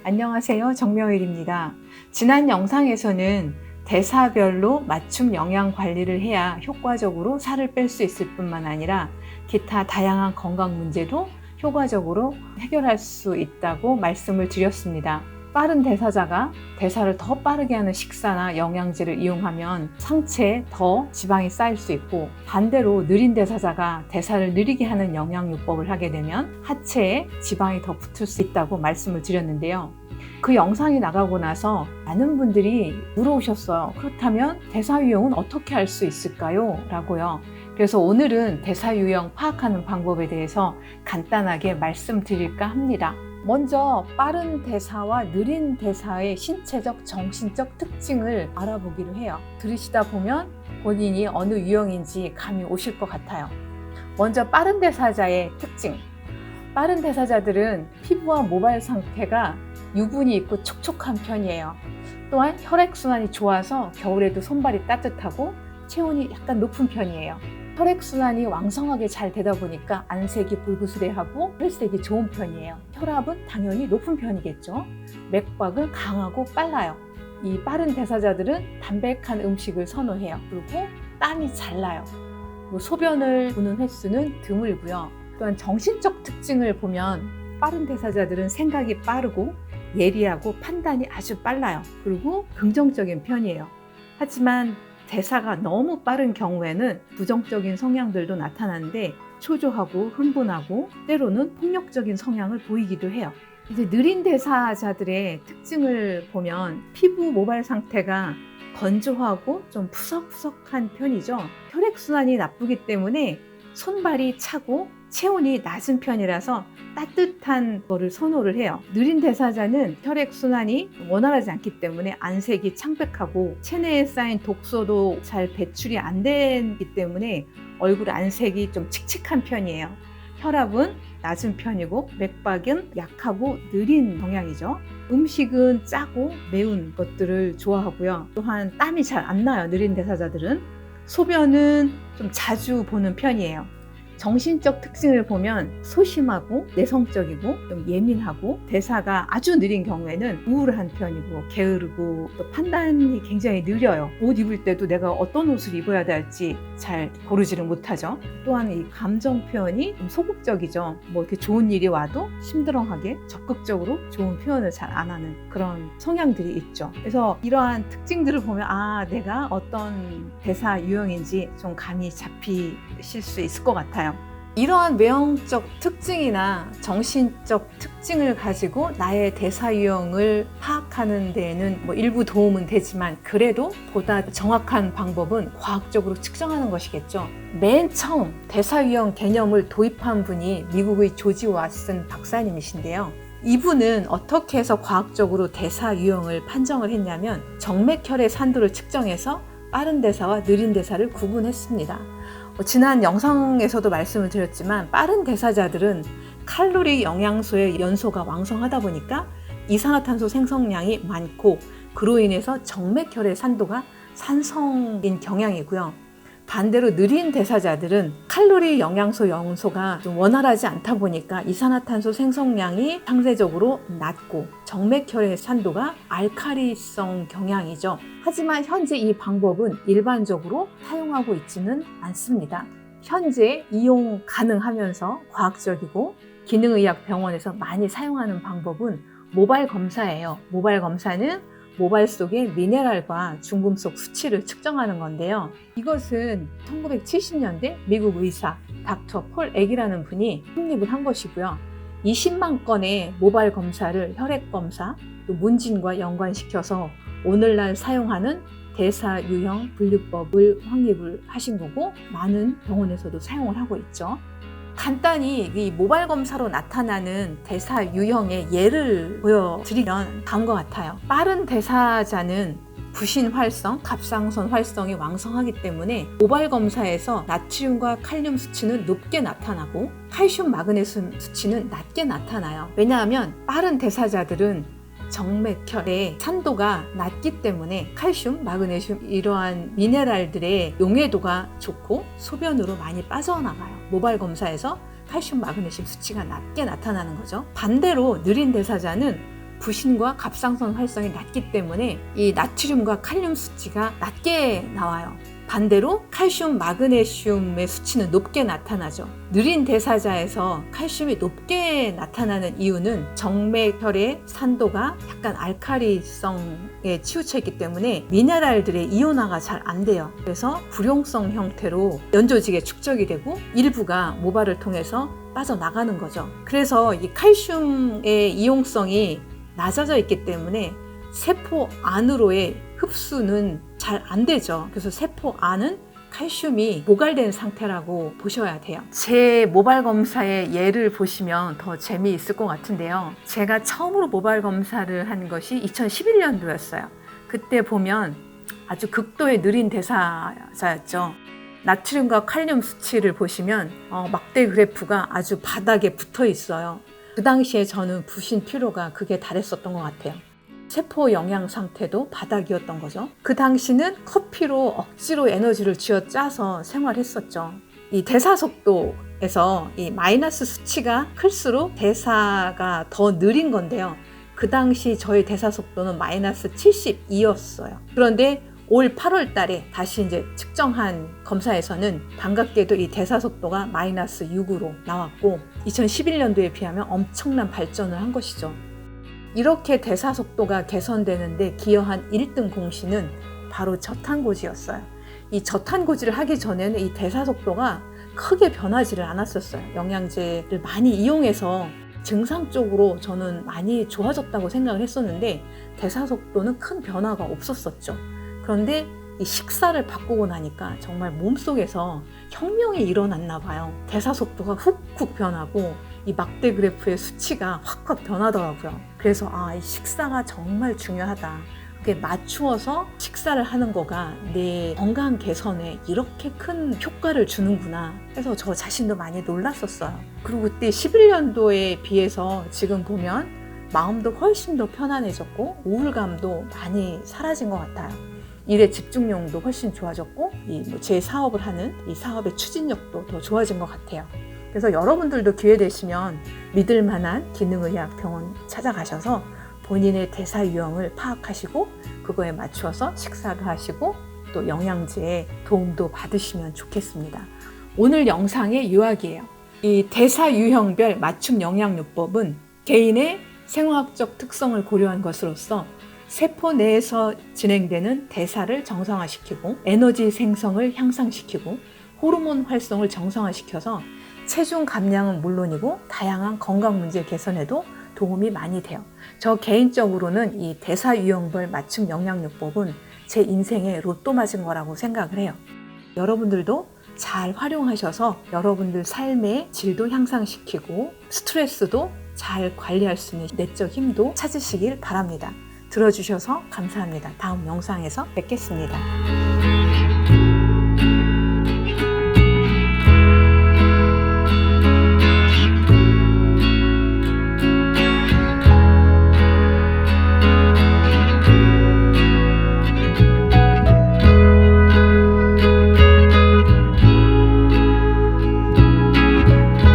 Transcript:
안녕하세요. 정명일입니다. 지난 영상에서는 대사별로 맞춤 영양 관리를 해야 효과적으로 살을 뺄 수 있을 뿐만 아니라 기타 다양한 건강 문제도 효과적으로 해결할 수 있다고 말씀을 드렸습니다. 빠른 대사자가 대사를 더 빠르게 하는 식사나 영양제를 이용하면 상체에 더 지방이 쌓일 수 있고, 반대로 느린 대사자가 대사를 느리게 하는 영양요법을 하게 되면 하체에 지방이 더 붙을 수 있다고 말씀을 드렸는데요. 그 영상이 나가고 나서 많은 분들이 물어오셨어요. 그렇다면 대사 유형은 어떻게 할 수 있을까요? 라고요. 그래서 오늘은 대사 유형 파악하는 방법에 대해서 간단하게 말씀드릴까 합니다. 먼저 빠른 대사와 느린 대사의 신체적, 정신적 특징을 알아보기로 해요. 들으시다 보면 본인이 어느 유형인지 감이 오실 것 같아요. 먼저 빠른 대사자의 특징. 빠른 대사자들은 피부와 모발 상태가 유분이 있고 촉촉한 편이에요. 또한 혈액순환이 좋아서 겨울에도 손발이 따뜻하고 체온이 약간 높은 편이에요. 혈액순환이 왕성하게 잘 되다 보니까 안색이 불그스레하고 혈색이 좋은 편이에요. 혈압은 당연히 높은 편이겠죠. 맥박은 강하고 빨라요. 이 빠른 대사자들은 담백한 음식을 선호해요. 그리고 땀이 잘 나요. 소변을 보는 횟수는 드물고요. 또한 정신적 특징을 보면 빠른 대사자들은 생각이 빠르고 예리하고 판단이 아주 빨라요. 그리고 긍정적인 편이에요. 하지만 대사가 너무 빠른 경우에는 부정적인 성향들도 나타나는데 초조하고 흥분하고 때로는 폭력적인 성향을 보이기도 해요. 이제 느린 대사자들의 특징을 보면 피부 모발 상태가 건조하고 좀 푸석푸석한 편이죠. 혈액순환이 나쁘기 때문에 손발이 차고 체온이 낮은 편이라서 따뜻한 거를 선호를 해요. 느린 대사자는 혈액순환이 원활하지 않기 때문에 안색이 창백하고 체내에 쌓인 독소도 잘 배출이 안 되기 때문에 얼굴 안색이 좀 칙칙한 편이에요. 혈압은 낮은 편이고 맥박은 약하고 느린 경향이죠. 음식은 짜고 매운 것들을 좋아하고요. 또한 땀이 잘 안 나요. 느린 대사자들은. 소변은 좀 자주 보는 편이에요. 정신적 특징을 보면 소심하고 내성적이고 좀 예민하고 대사가 아주 느린 경우에는 우울한 편이고 게으르고 또 판단이 굉장히 느려요. 옷 입을 때도 내가 어떤 옷을 입어야 될지 잘 고르지를 못하죠. 또한 이 감정 표현이 좀 소극적이죠. 뭐 이렇게 좋은 일이 와도 심드렁하게 적극적으로 좋은 표현을 잘 안 하는 그런 성향들이 있죠. 그래서 이러한 특징들을 보면 내가 어떤 대사 유형인지 좀 감이 잡히실 수 있을 것 같아요. 이러한 외형적 특징이나 정신적 특징을 가지고 나의 대사 유형을 파악하는 데에는 일부 도움은 되지만, 그래도 보다 정확한 방법은 과학적으로 측정하는 것이겠죠. 맨 처음 대사 유형 개념을 도입한 분이 미국의 조지 왓슨 박사님이신데요. 이분은 어떻게 해서 과학적으로 대사 유형을 판정을 했냐면 정맥혈의 산도를 측정해서 빠른 대사와 느린 대사를 구분했습니다. 지난 영상에서도 말씀을 드렸지만 빠른 대사자들은 칼로리 영양소의 연소가 왕성하다 보니까 이산화탄소 생성량이 많고 그로 인해서 정맥혈의 산도가 산성인 경향이고요. 반대로 느린 대사자들은 칼로리 영양소 연소가 좀 원활하지 않다 보니까 이산화탄소 생성량이 상대적으로 낮고 정맥혈의 산도가 알칼리성 경향이죠. 하지만 현재 이 방법은 일반적으로 사용하고 있지는 않습니다. 현재 이용 가능하면서 과학적이고 기능의학 병원에서 많이 사용하는 방법은 모발 검사예요. 모발 검사는 모발 속의 미네랄과 중금속 수치를 측정하는 건데요. 이것은 1970년대 미국 의사 닥터 폴 액이라는 분이 확립을 한 것이고요. 20만 건의 모발 검사를 혈액 검사, 또 문진과 연관시켜서 오늘날 사용하는 대사 유형 분류법을 확립을 하신 거고, 많은 병원에서도 사용을 하고 있죠. 간단히 이 모발 검사로 나타나는 대사 유형의 예를 보여드리면 다음과 같아요. 빠른 대사자는 부신 활성, 갑상선 활성이 왕성하기 때문에 모발 검사에서 나트륨과 칼륨 수치는 높게 나타나고 칼슘, 마그네슘 수치는 낮게 나타나요. 왜냐하면 빠른 대사자들은 정맥혈의 산도가 낮기 때문에 칼슘, 마그네슘 이러한 미네랄들의 용해도가 좋고 소변으로 많이 빠져나가요. 모발 검사에서 칼슘, 마그네슘 수치가 낮게 나타나는 거죠. 반대로 느린 대사자는 부신과 갑상선 활성이 낮기 때문에 이 나트륨과 칼륨 수치가 낮게 나와요. 반대로 칼슘, 마그네슘의 수치는 높게 나타나죠. 느린 대사자에서 칼슘이 높게 나타나는 이유는 정맥혈의 산도가 약간 알칼리성에 치우쳐 있기 때문에 미네랄들의 이온화가 잘 안 돼요. 그래서 불용성 형태로 연조직에 축적이 되고 일부가 모발을 통해서 빠져나가는 거죠. 그래서 이 칼슘의 이용성이 낮아져 있기 때문에 세포 안으로의 흡수는 잘 안 되죠. 그래서 세포 안은 칼슘이 모갈된 상태라고 보셔야 돼요. 제 모발 검사의 예를 보시면 더 재미있을 것 같은데요. 제가 처음으로 모발 검사를 한 것이 2011년도였어요. 그때 보면 아주 극도의 느린 대사자였죠. 나트륨과 칼륨 수치를 보시면 막대 그래프가 아주 바닥에 붙어 있어요. 그 당시에 저는 부신 피로가 극에 달했었던 것 같아요. 세포 영양 상태도 바닥이었던 거죠. 그 당시는 커피로 억지로 에너지를 쥐어짜서 생활했었죠. 이 대사 속도에서 이 마이너스 수치가 클수록 대사가 더 느린 건데요. 그 당시 저희 대사 속도는 마이너스 72였어요. 그런데 올 8월 달에 다시 이제 측정한 검사에서는 반갑게도 이 대사 속도가 마이너스 6으로 나왔고 2011년도에 비하면 엄청난 발전을 한 것이죠. 이렇게 대사 속도가 개선되는데 기여한 1등 공신은 바로 저탄고지였어요. 이 저탄고지를 하기 전에는 이 대사 속도가 크게 변하지를 않았었어요. 영양제를 많이 이용해서 증상적으로 저는 많이 좋아졌다고 생각을 했었는데 대사 속도는 큰 변화가 없었었죠. 그런데 이 식사를 바꾸고 나니까 정말 몸속에서 혁명이 일어났나 봐요. 대사 속도가 훅훅 변하고 이 막대 그래프의 수치가 확확 변하더라고요. 그래서 이 식사가 정말 중요하다. 그게 맞추어서 식사를 하는 거가 내 건강 개선에 이렇게 큰 효과를 주는구나 해서 저 자신도 많이 놀랐었어요. 그리고 그때 11년도에 비해서 지금 보면 마음도 훨씬 더 편안해졌고 우울감도 많이 사라진 것 같아요. 일의 집중력도 훨씬 좋아졌고 제 사업을 하는 이 사업의 추진력도 더 좋아진 것 같아요. 그래서 여러분들도 기회 되시면 믿을 만한 기능의학 병원 찾아가셔서 본인의 대사 유형을 파악하시고 그거에 맞추어서 식사를 하시고 또 영양제에 도움도 받으시면 좋겠습니다. 오늘 영상의 요약이에요. 이 대사 유형별 맞춤 영양요법은 개인의 생화학적 특성을 고려한 것으로서 세포 내에서 진행되는 대사를 정상화시키고 에너지 생성을 향상시키고 호르몬 활성을 정상화시켜서 체중 감량은 물론이고 다양한 건강 문제 개선에도 도움이 많이 돼요. 저 개인적으로는 이 대사 유형별 맞춤 영양요법은 제 인생에 로또 맞은 거라고 생각을 해요. 여러분들도 잘 활용하셔서 여러분들 삶의 질도 향상시키고 스트레스도 잘 관리할 수 있는 내적 힘도 찾으시길 바랍니다. 들어주셔서 감사합니다. 다음 영상에서 뵙겠습니다.